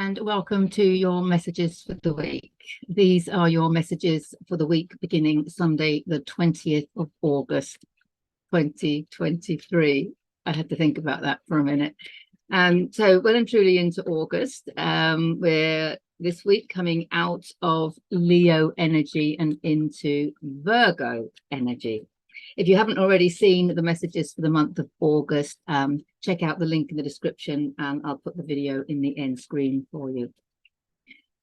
and welcome to your messages for the week. These are your messages for the week beginning Sunday, the 20th of August, 2023. I had to think about that for a minute. So well and truly into August. We're this week coming out of Leo energy and into Virgo energy. If you haven't already seen the messages for the month of August, check out the link in the description and I'll put the video in the end screen for you.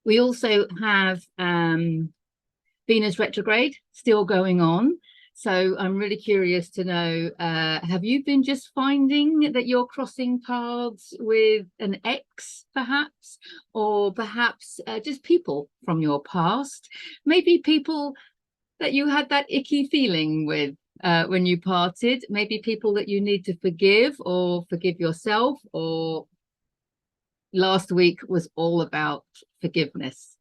We also have Venus retrograde still going on. So I'm really curious to know, have you been just finding that you're crossing paths with an ex, perhaps, or perhaps just people from your past, maybe people that you had that icky feeling with when you parted, maybe people that you need to forgive or forgive yourself, or last week was all about forgiveness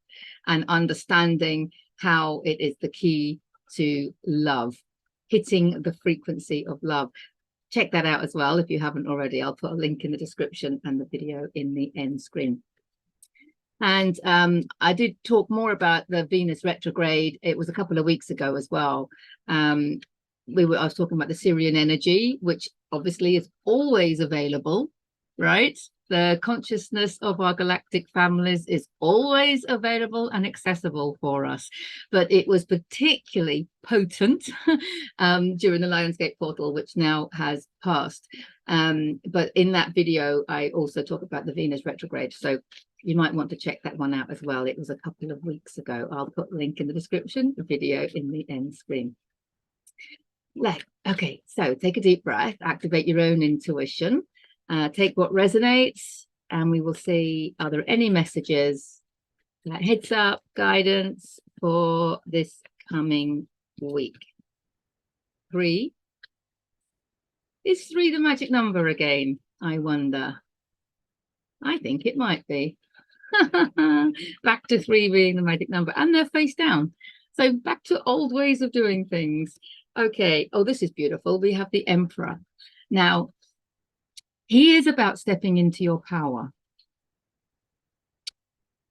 and understanding how it is the key to love, hitting the frequency of love. Check that out as well if you haven't already. I'll put a link in the description and the video in the end screen. And I did talk more about the Venus retrograde. It was a couple of weeks ago as well. I was talking about the Sirian energy, which obviously is always available, right? The consciousness of our galactic families is always available and accessible for us. But it was particularly potent during the Lionsgate portal, which now has passed. But in that video, I also talk about the Venus retrograde. So you might want to check that one out as well. It was a couple of weeks ago. I'll put a link in the description, the video in the end screen. Okay, so take a deep breath, activate your own intuition, take what resonates, and we will see, are there any messages, heads up, guidance for this coming week? 3. Is 3 the magic number again? I wonder. I think it might be. Back to 3 being the magic number, and they're face down. So back to old ways of doing things. Okay. Oh, this is beautiful. We have the Emperor. Now, he is about stepping into your power.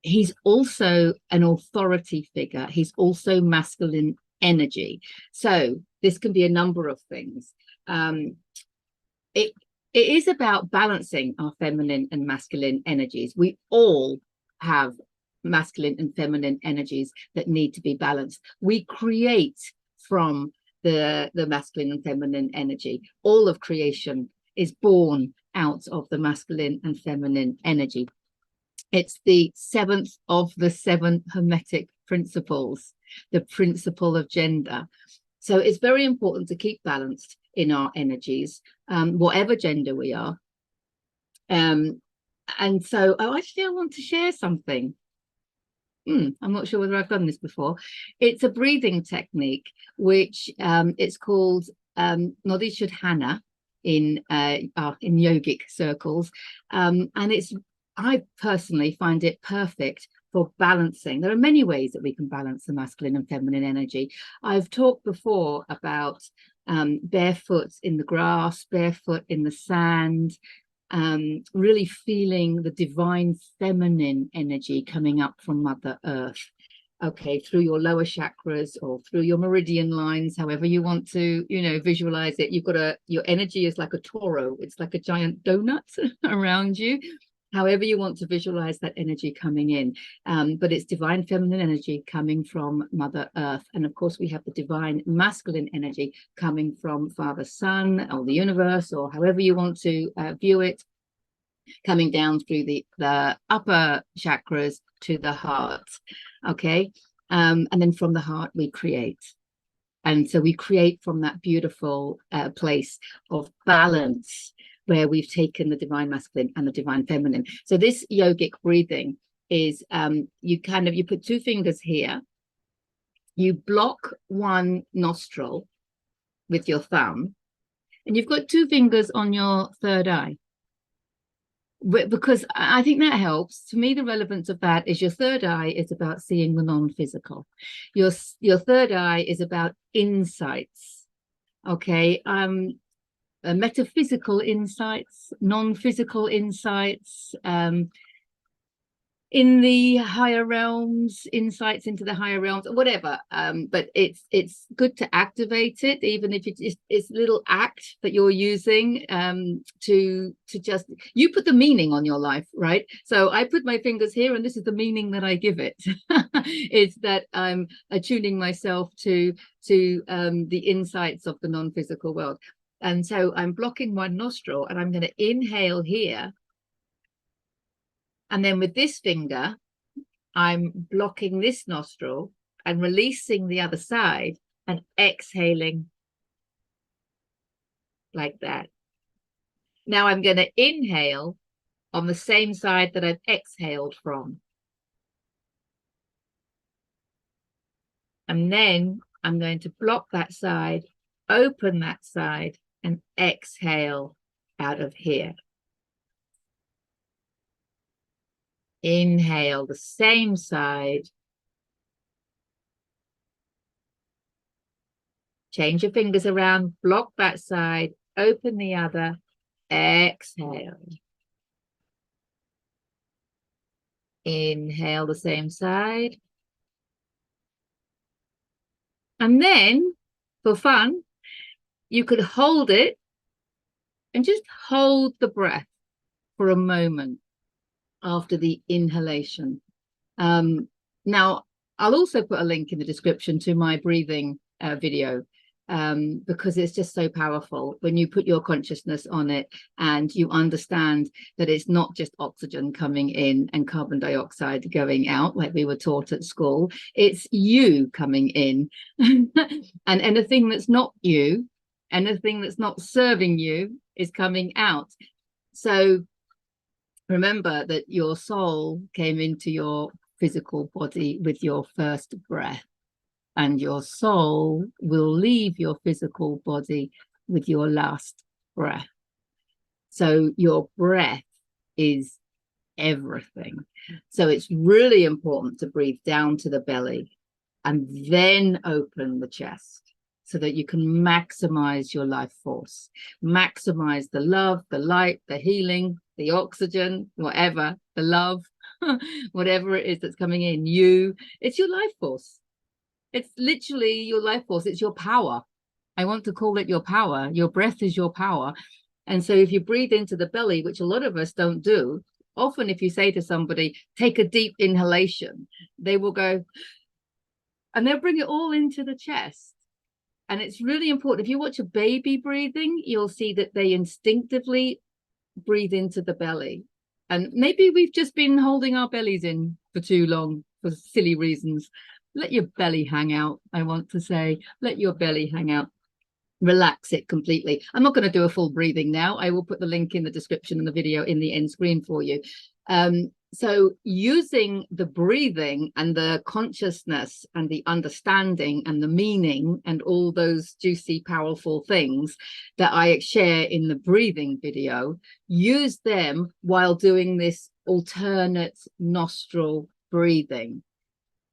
He's also an authority figure. He's also masculine energy. So this can be a number of things. It is about balancing our feminine and masculine energies. We all have masculine and feminine energies that need to be balanced. We create from the masculine and feminine energy. All of creation is born out of the masculine and feminine energy. It's the 7th of the 7 Hermetic principles, the principle of gender. So it's very important to keep balanced in our energies, whatever gender we are. And so, actually, I want to share something. I'm not sure whether I've done this before. It's a breathing technique, which it's called Nadi Shodhana in yogic circles. And I personally find it perfect for balancing. There are many ways that we can balance the masculine and feminine energy. I've talked before about barefoot in the grass, barefoot in the sand, really feeling the divine feminine energy coming up from Mother Earth, okay, through your lower chakras or through your meridian lines, however you want to, visualize it. You've got your energy is like a toro. It's like a giant donut around you, however you want to visualize that energy coming in. But it's divine feminine energy coming from Mother Earth. And of course, we have the divine masculine energy coming from Father Sun or the universe, or however you want to view it, coming down through the upper chakras to the heart. Okay. And then from the heart, we create. And so we create from that beautiful place of balance, where we've taken the divine masculine and the divine feminine. So this yogic breathing is you put 2 fingers here, you block one nostril with your thumb, and you've got 2 fingers on your third eye. Because I think that helps. To me, the relevance of that is your third eye is about seeing the non-physical. Your third eye is about insights. Okay. Metaphysical insights, non-physical insights. in the higher realms, insights into the higher realms, whatever. But it's good to activate it, even if it's a little act that you're using to just, you put the meaning on your life, right? So I put my fingers here, and this is the meaning that I give it. It's that I'm attuning myself to the insights of the non-physical world. And so I'm blocking one nostril, and I'm going to inhale here. And then with this finger, I'm blocking this nostril and releasing the other side and exhaling like that. Now I'm going to inhale on the same side that I've exhaled from. And then I'm going to block that side, open that side, and exhale out of here. Inhale the same side. Change your fingers around, block that side, open the other, exhale. Inhale the same side. And then, for fun, you could hold it and just hold the breath for a moment after the inhalation. Now, I'll also put a link in the description to my breathing video, because it's just so powerful when you put your consciousness on it and you understand that it's not just oxygen coming in and carbon dioxide going out like we were taught at school. It's you coming in and anything that's not you, anything that's not serving you is coming out. So remember that your soul came into your physical body with your first breath, and your soul will leave your physical body with your last breath. So your breath is everything. So it's really important to breathe down to the belly and then open the chest so that you can maximize your life force, maximize the love, the light, the healing, the oxygen, whatever, the love, whatever it is that's coming in you. It's your life force. It's literally your life force. It's your power. I want to call it your power. Your breath is your power. And so if you breathe into the belly, which a lot of us don't do, often if you say to somebody, take a deep inhalation, they will go, and they'll bring it all into the chest. And it's really important. If you watch a baby breathing, you'll see that they instinctively breathe into the belly. And maybe we've just been holding our bellies in for too long for silly reasons. Let your belly hang out, I want to say. Let your belly hang out. Relax it completely. I'm not going to do a full breathing now. I will put the link in the description and the video in the end screen for you. So using the breathing and the consciousness and the understanding and the meaning and all those juicy, powerful things that I share in the breathing video, use them while doing this alternate nostril breathing.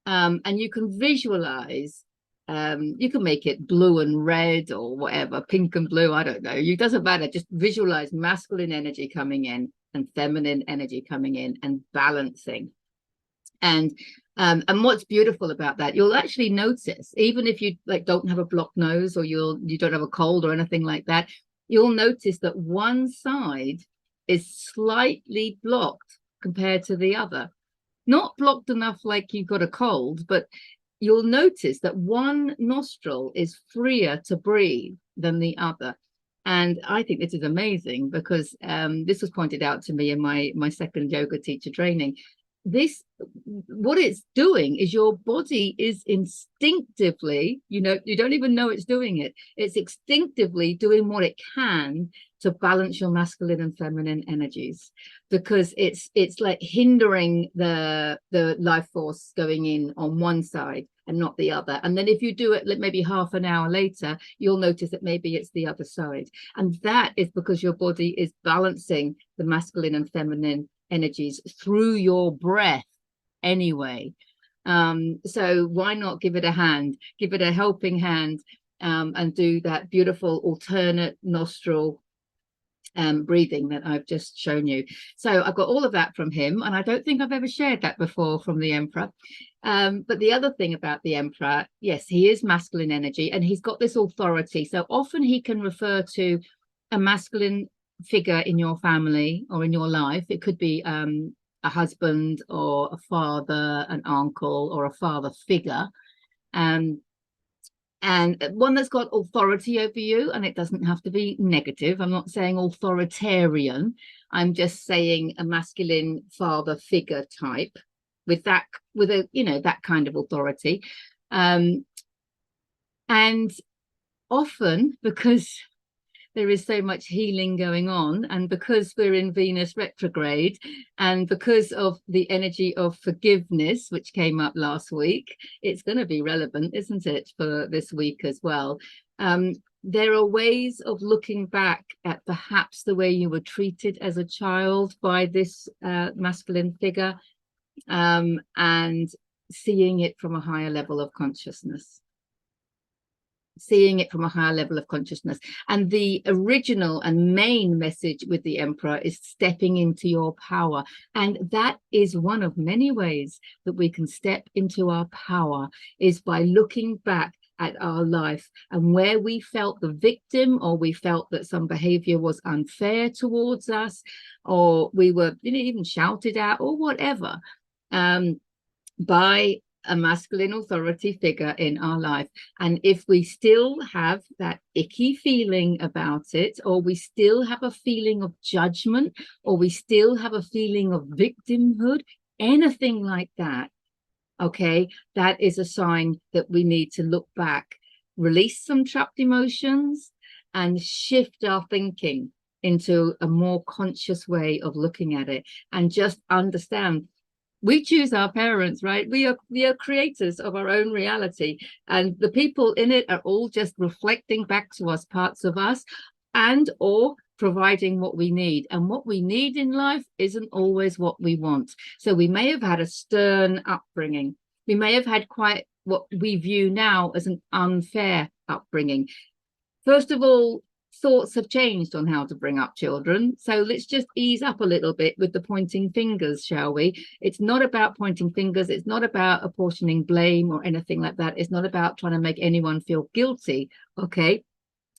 And you can visualize, you can make it blue and red or whatever, pink and blue, I don't know. It doesn't matter. Just visualize masculine energy coming in and feminine energy coming in and balancing. And what's beautiful about that, you'll actually notice, even if you like don't have a blocked nose or you don't have a cold or anything like that, you'll notice that one side is slightly blocked compared to the other. Not blocked enough like you've got a cold, but you'll notice that one nostril is freer to breathe than the other. And I think this is amazing because this was pointed out to me in my second yoga teacher training. What it's doing is your body is instinctively, you don't even know it's doing it. It's instinctively doing what it can to balance your masculine and feminine energies, because it's like hindering the life force going in on one side and not the other. And then if you do it maybe half an hour later, you'll notice that maybe it's the other side. And that is because your body is balancing the masculine and feminine energies through your breath anyway. So why not give it a hand, give it a helping hand, and do that beautiful alternate nostril breathing that I've just shown you. So I've got all of that from him, and I don't think I've ever shared that before from the Emperor. But the other thing about the Emperor, yes, he is masculine energy, and he's got this authority. So often he can refer to a masculine figure in your family or in your life. It could be a husband or a father, an uncle, or a father figure. And one that's got authority over you, and it doesn't have to be negative. I'm not saying authoritarian. I'm just saying a masculine father figure type with that, with a, you know, that kind of authority. And often, because there is so much healing going on, and because we're in Venus retrograde, and because of the energy of forgiveness, which came up last week, it's going to be relevant, isn't it, for this week as well. There are ways of looking back at perhaps the way you were treated as a child by this masculine figure, and seeing it from a higher level of consciousness. Seeing it from a higher level of consciousness. And the original and main message with the Emperor is stepping into your power. And that is one of many ways that we can step into our power, is by looking back at our life and where we felt the victim, or we felt that some behavior was unfair towards us, or we were, you know, even shouted at or whatever, by a masculine authority figure in our life. And if we still have that icky feeling about it, or we still have a feeling of judgment, or we still have a feeling of victimhood, anything like that, okay, that is a sign that we need to look back, release some trapped emotions, and shift our thinking into a more conscious way of looking at it, and just understand we choose our parents, right? We are creators of our own reality, and the people in it are all just reflecting back to us parts of us, and or providing what we need. And what we need in life isn't always what we want. So we may have had a stern upbringing. We may have had quite what we view now as an unfair upbringing. First of all, thoughts have changed on how to bring up children. So let's just ease up a little bit with the pointing fingers, shall we? It's not about pointing fingers. It's not about apportioning blame or anything like that. It's not about trying to make anyone feel guilty, okay?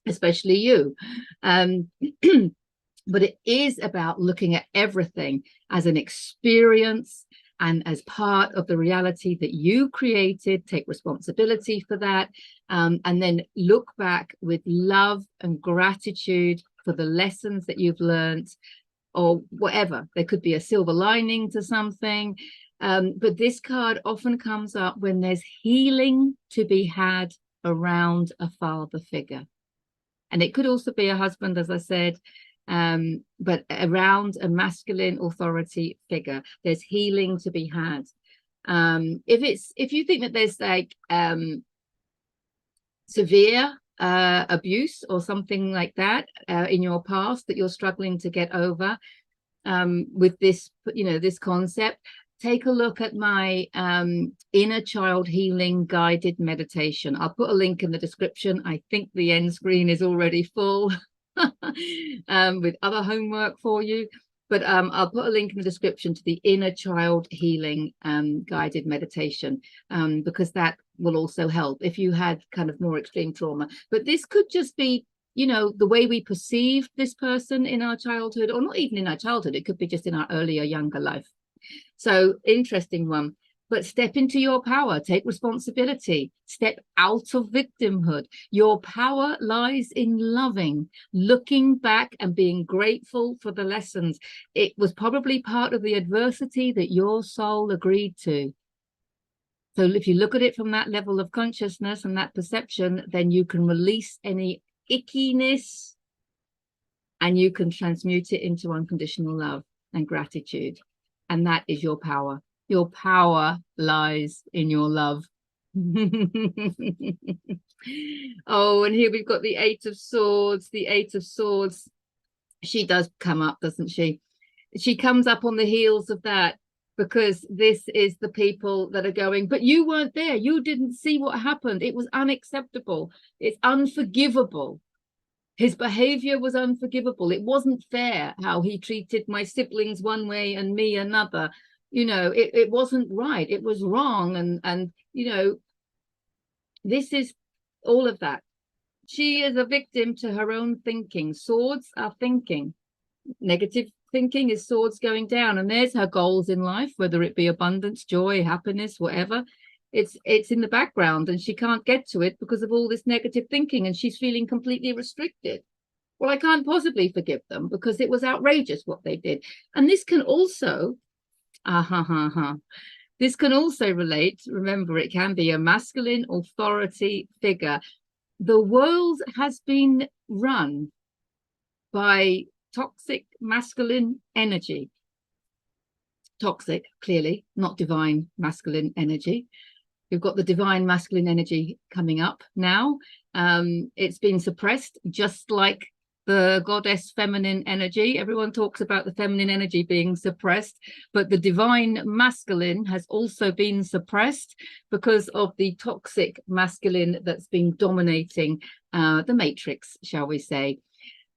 Especially you. But it is about looking at everything as an experience and as part of the reality that you created. Take responsibility for that, and then look back with love and gratitude for the lessons that you've learned, or whatever. There could be a silver lining to something, but this card often comes up when there's healing to be had around a father figure. And it could also be a husband, as I said, but around a masculine authority figure, there's healing to be had. If you think that there's like severe abuse or something like that in your past that you're struggling to get over, with this, you know, this concept, take a look at my inner child healing guided meditation. I'll put a link in the description. I think the end screen is already full with other homework for you, but I'll put a link in the description to the inner child healing guided meditation, because that will also help if you had kind of more extreme trauma. But this could just be, you know, the way we perceive this person in our childhood, or not even in our childhood. It could be just in our earlier, younger life. So interesting one. But step into your power, take responsibility, step out of victimhood. Your power lies in loving, looking back and being grateful for the lessons. It was probably part of the adversity that your soul agreed to. So if you look at it from that level of consciousness and that perception, then you can release any ickiness, and you can transmute it into unconditional love and gratitude. And that is your power. Your power lies in your love. Oh, and here we've got the Eight of Swords. The Eight of Swords. She does come up, doesn't she? She comes up on the heels of that, because this is the people that are going, but you weren't there. You didn't see what happened. It was unacceptable. It's unforgivable. His behavior was unforgivable. It wasn't fair how he treated my siblings one way and me another. You know, it wasn't right. It was wrong. And, you know, this is all of that. She is a victim to her own thinking. Swords are thinking. Negative thinking is swords going down. And there's her goals in life, whether it be abundance, joy, happiness, whatever. It's in the background, and she can't get to it because of all this negative thinking, and she's feeling completely restricted. Well, I can't possibly forgive them because it was outrageous what they did. And this can also, this can also relate, remember, it can be a masculine authority figure. The world has been run by toxic masculine energy. Toxic, clearly, not divine masculine energy. We've got the divine masculine energy coming up now. It's been suppressed, just like the goddess feminine energy. Everyone talks about the feminine energy being suppressed, but the divine masculine has also been suppressed because of the toxic masculine that's been dominating the matrix, shall we say.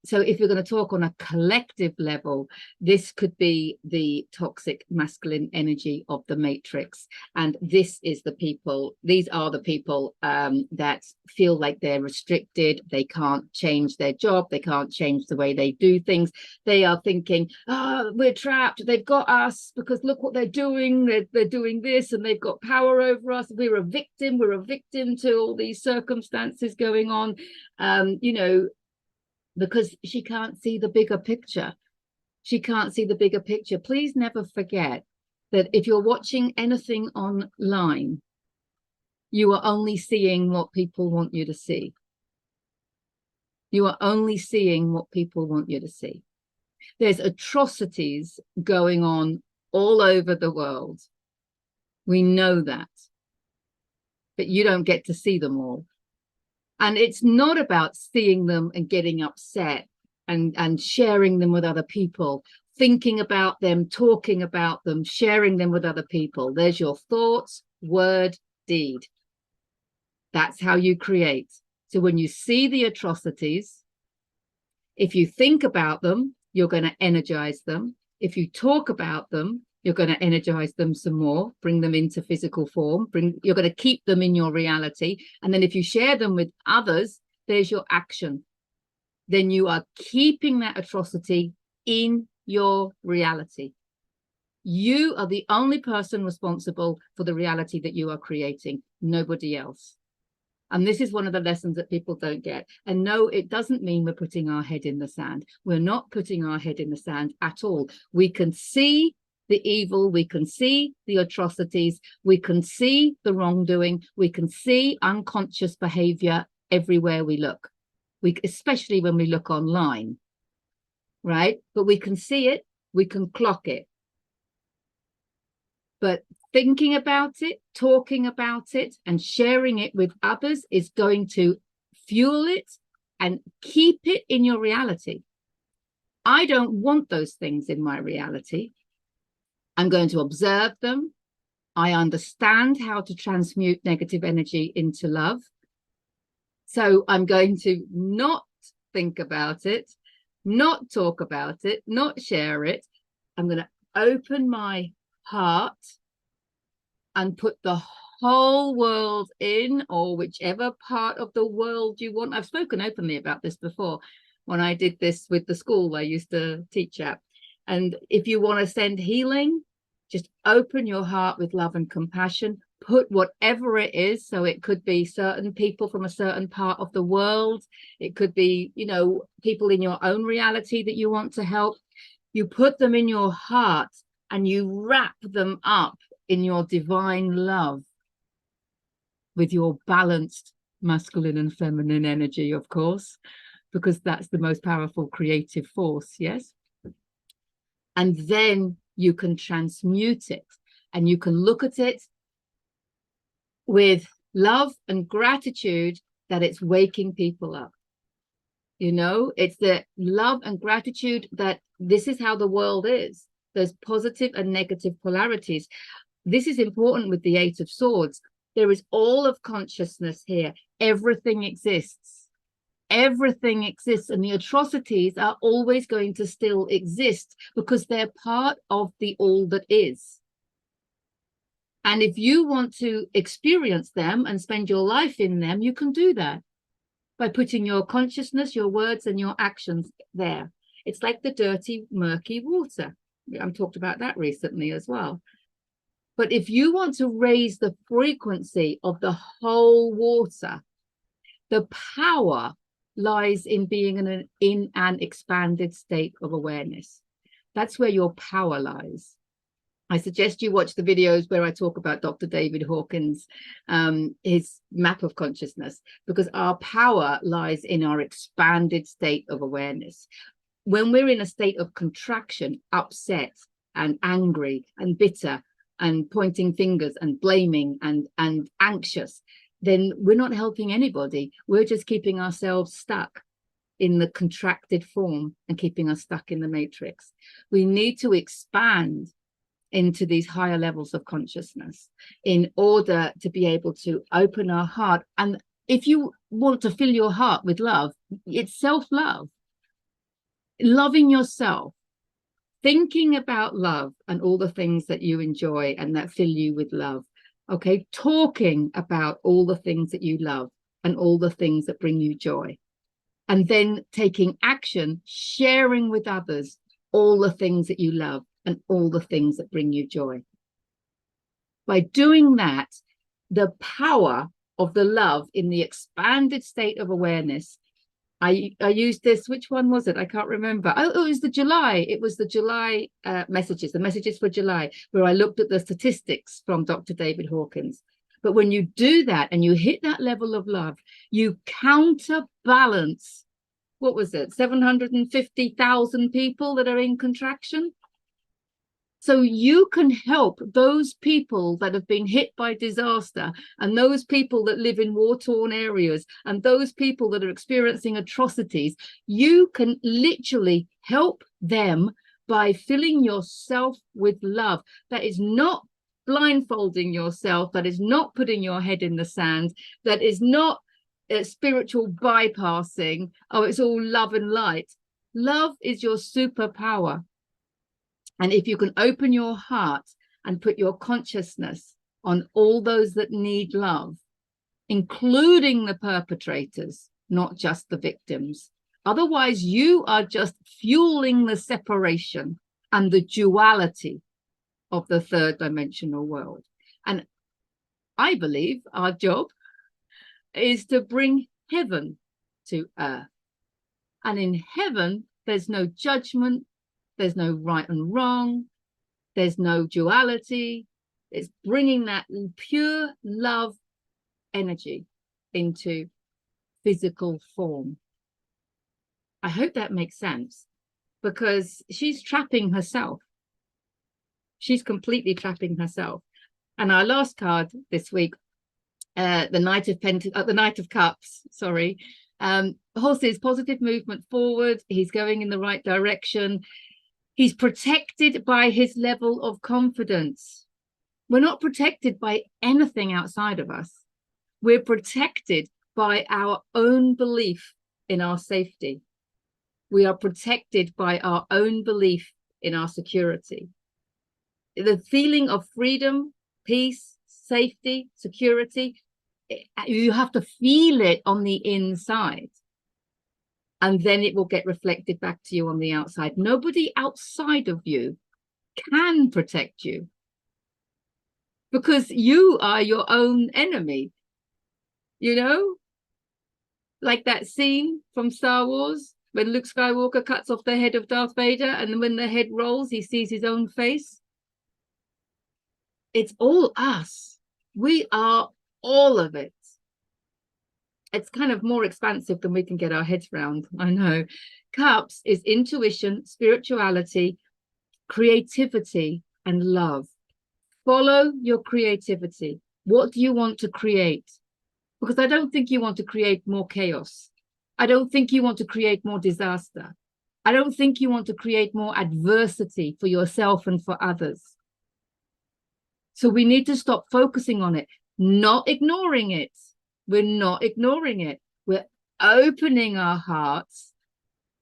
So if you're going to talk on a collective level, this could be the toxic masculine energy of the matrix. And this is the people, these are the people that feel like they're restricted. They can't change their job. They can't change the way they do things. They are thinking, oh, we're trapped. They've got us because look what they're doing. They're doing this and they've got power over us. We're a victim. We're a victim to all these circumstances going on. You know, because she can't see the bigger picture. She can't see the bigger picture. Please never forget that if you're watching anything online, you are only seeing what people want you to see. You are only seeing what people want you to see. There's atrocities going on all over the world. We know that. But you don't get to see them all. And it's not about seeing them and getting upset and sharing them with other people, thinking about them, talking about them, sharing them with other people. There's your thoughts, word, deed. That's how you create. So when you see the atrocities, if you think about them, you're going to energize them. If you talk about them, you're going to energize them some more, bring them into physical form, you're going to keep them in your reality. And then if you share them with others, there's your action. Then you are keeping that atrocity in your reality. You are the only person responsible for the reality that you are creating, nobody else. And this is one of the lessons that people don't get. And no, it doesn't mean we're putting our head in the sand. We're not putting our head in the sand at all. We can see the evil, we can see the atrocities, we can see the wrongdoing, we can see unconscious behavior everywhere we look. Especially when we look online, right? But we can see it, we can clock it. But thinking about it, talking about it, and sharing it with others is going to fuel it and keep it in your reality. I don't want those things in my reality. I'm going to observe them. I understand how to transmute negative energy into love. So I'm going to not think about it, not talk about it, not share it. I'm going to open my heart and put the whole world in, or whichever part of the world you want. I've spoken openly about this before when I did this with the school I used to teach at. And if you want to send healing, just open your heart with love and compassion. Put whatever it is. So it could be certain people from a certain part of the world. It could be, you know, people in your own reality that you want to help. You put them in your heart and you wrap them up in your divine love with your balanced masculine and feminine energy, of course, because that's the most powerful creative force. Yes. And then you can transmute it and you can look at it with love and gratitude that it's waking people up. You know, it's the love and gratitude that this is how the world is. There's positive and negative polarities. This is important with the Eight of Swords. There is all of consciousness here. Everything exists. everything exists, and the atrocities are always going to still exist because they're part of the all that is. And if you want to experience them and spend your life in them, you can do that by putting your consciousness, your words, and your actions there. It's like the dirty, murky water. I've talked about that recently as well. But if you want to raise the frequency of the whole water, the power lies in being in an expanded state of awareness. That's where your power lies. I suggest you watch the videos where I talk about Dr. David Hawkins, his map of consciousness, because our power lies in our expanded state of awareness. When we're in a state of contraction, upset and angry and bitter and pointing fingers and blaming and anxious, then we're not helping anybody. We're just keeping ourselves stuck in the contracted form and keeping us stuck in the matrix. We need to expand into these higher levels of consciousness in order to be able to open our heart. And if you want to fill your heart with love, it's self-love, loving yourself, thinking about love and all the things that you enjoy and that fill you with love. Okay, talking about all the things that you love and all the things that bring you joy, and then taking action, sharing with others all the things that you love and all the things that bring you joy. By doing that, the power of the love in the expanded state of awareness, I used this, which one was it? I can't remember. Oh, it was the July messages, the messages for July, where I looked at the statistics from Dr. David Hawkins. But when you do that and you hit that level of love, you counterbalance, what was it, 750,000 people that are in contraction? So you can help those people that have been hit by disaster, and those people that live in war-torn areas, and those people that are experiencing atrocities. You can literally help them by filling yourself with love. That is not blindfolding yourself. That is not putting your head in the sand. That is not spiritual bypassing. Oh, it's all love and light. Love is your superpower. And if you can open your heart and put your consciousness on all those that need love, including the perpetrators, not just the victims. Otherwise, you are just fueling the separation and the duality of the third dimensional world. And I believe our job is to bring heaven to earth. And in heaven, there's no judgment. There's no right and wrong. There's no duality. It's bringing that pure love energy into physical form. I hope that makes sense, because she's trapping herself. She's completely trapping herself. And our last card this week, the Knight of Cups, sorry. Horses, positive movement forward. He's going in the right direction. He's protected by his level of confidence. We're not protected by anything outside of us. We're protected by our own belief in our safety. We are protected by our own belief in our security. The feeling of freedom, peace, safety, security, you have to feel it on the inside. And then it will get reflected back to you on the outside. Nobody outside of you can protect you, because you are your own enemy. You know, like that scene from Star Wars when Luke Skywalker cuts off the head of Darth Vader, and when the head rolls, he sees his own face. It's all us. We are all of it. It's kind of more expansive than we can get our heads around. I know. Cups is intuition, spirituality, creativity, and love. Follow your creativity. What do you want to create? Because I don't think you want to create more chaos. I don't think you want to create more disaster. I don't think you want to create more adversity for yourself and for others. So we need to stop focusing on it, not ignoring it. We're not ignoring it. We're opening our hearts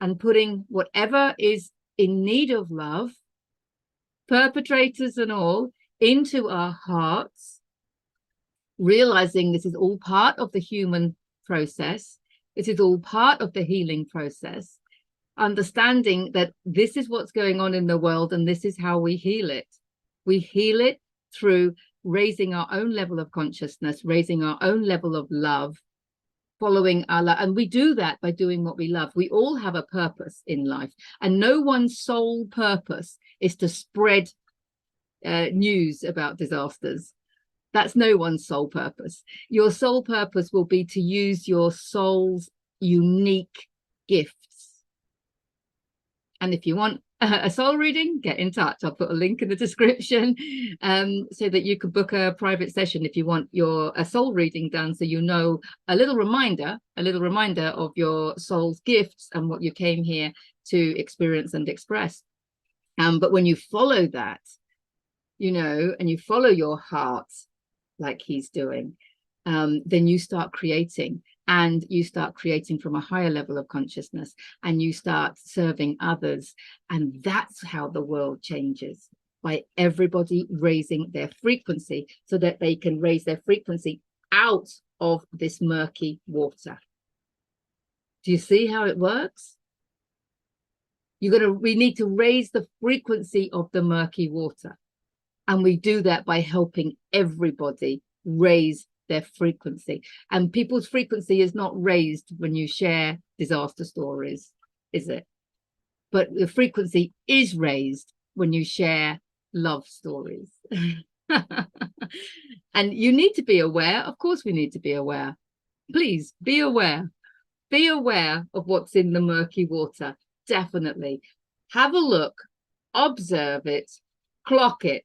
and putting whatever is in need of love, perpetrators and all, into our hearts, realizing this is all part of the human process. This is all part of the healing process, understanding that this is what's going on in the world and this is how we heal it. We heal it through raising our own level of consciousness, raising our own level of love, following our love. And we do that by doing what we love. We all have a purpose in life, and no one's sole purpose is to spread news about disasters. That's no one's sole purpose. Your sole purpose will be to use your soul's unique gifts. And if you want a soul reading, get in touch. I'll put a link in the description so that you can book a private session if you want a soul reading done, so you know a little reminder of your soul's gifts and what you came here to experience and express. But when you follow that, you know, and you follow your heart like he's doing, then you start creating, and you start creating from a higher level of consciousness, and you start serving others. And that's how the world changes, by everybody raising their frequency so that they can raise their frequency out of this murky water. Do you see how it works? We need to raise the frequency of the murky water. And we do that by helping everybody raise their frequency. And people's frequency is not raised when you share disaster stories, is it? But the frequency is raised when you share love stories. And you need to be aware. Of course, we need to be aware. Please be aware. Be aware of what's in the murky water. Definitely. Have a look, observe it, clock it.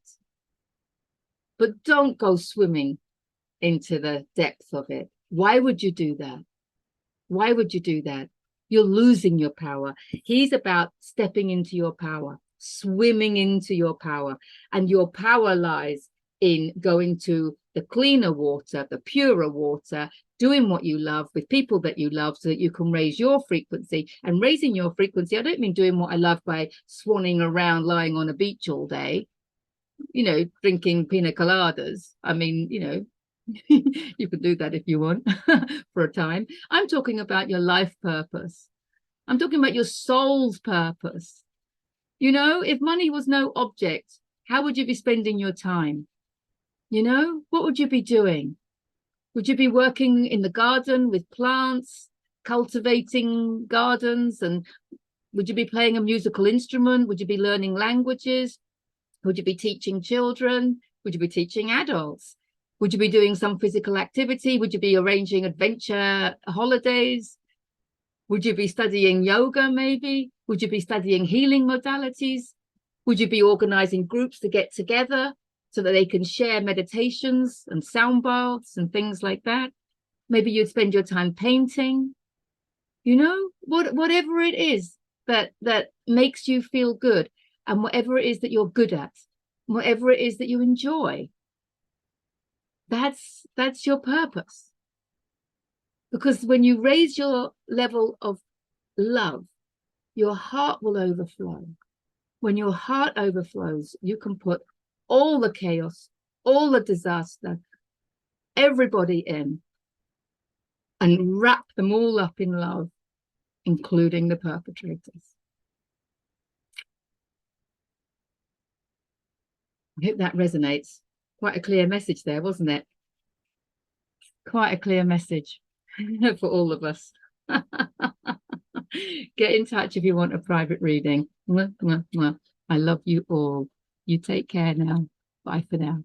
But don't go swimming into the depths of it. Why would you do that? Why would you do that? You're losing your power. He's about stepping into your power, swimming into your power. And your power lies in going to the cleaner water, the purer water, doing what you love with people that you love, so that you can raise your frequency. And raising your frequency, I don't mean doing what I love by swanning around lying on a beach all day, you know, drinking pina coladas. I mean, you know, you can do that if you want for a time. I'm talking about your life purpose. I'm talking about your soul's purpose. You know, if money was no object, how would you be spending your time? You know, what would you be doing? Would you be working in the garden with plants, cultivating gardens? And would you be playing a musical instrument? Would you be learning languages? Would you be teaching children? Would you be teaching adults? Would you be doing some physical activity? Would you be arranging adventure holidays? Would you be studying yoga maybe? Would you be studying healing modalities? Would you be organizing groups to get together so that they can share meditations and sound baths and things like that? Maybe you'd spend your time painting. You know, whatever it is that makes you feel good, and whatever it is that you're good at, whatever it is that you enjoy. That's your purpose. Because when you raise your level of love, your heart will overflow. When your heart overflows, you can put all the chaos, all the disaster, everybody in, and wrap them all up in love, including the perpetrators. I hope that resonates. Quite a clear message there, wasn't it? Quite a clear message for all of us. Get in touch if you want a private reading. I love you all. You take care now. Bye for now.